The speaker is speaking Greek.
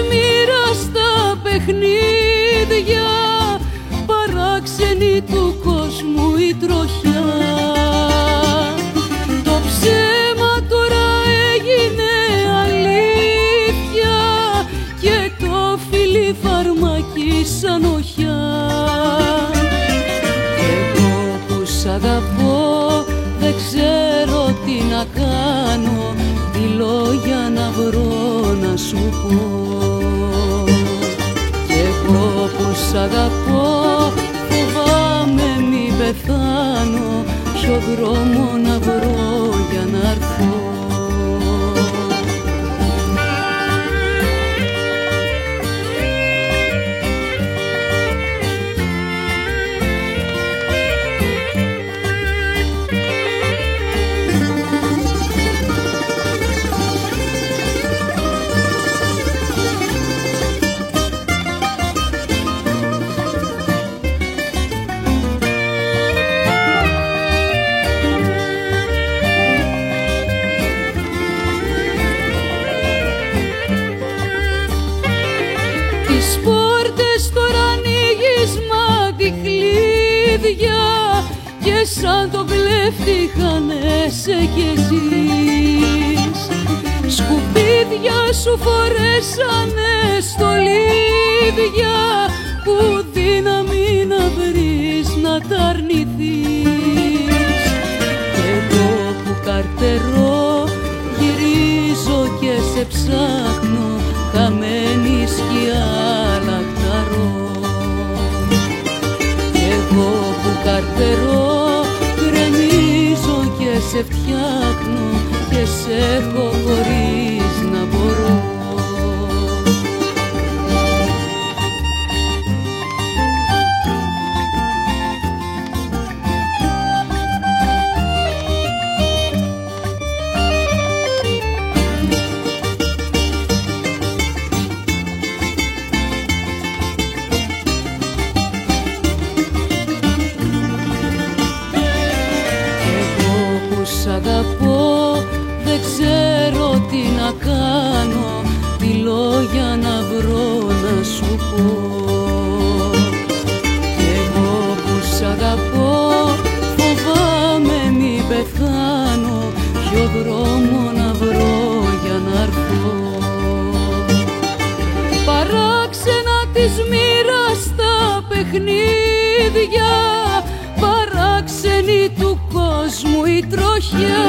μοίρας τα παιχνίδια, παράξενη του κόσμου η τροχιά. Το ψέμα τώρα έγινε αλήθεια και το φιλί φαρμακή σαν οχιά. Εγώ που σ' αγαπώ δεν ξέρω τι να κάνω, τι λόγια να βρω να σου πω. Κι εγώ που σ' αγαπώ φοβάμαι μη πεθάνω, ποιο δρόμο να βρω για να έρθω. Τις πόρτες τώρα ανοίγεις μα τη κλείδια και σαν το κλέφτη χάνεσαι κι εσείς. Σκουπίδια σου φορέσανε στολίδια που δύναμη να βρεις να τα αρνηθείς. Εγώ που καρτερώ γυρίζω και σε ψάχνω, χαμένη σκιά λαχταρώ. Εγώ που καρτερώ γκρεμίζω και σε φτιάχνω και σε έχω χωρίς να μπορώ. Σ' αγαπώ, δεν ξέρω τι να κάνω, τι λόγια να βρω να σου πω. Κι εγώ που σ' αγαπώ φοβάμαι μη πεθάνω, ποιο δρόμο να βρω για να έρθω. Παράξενα της μοίρας τα παιχνίδια, παράξενη του κόσμου η τροχιά.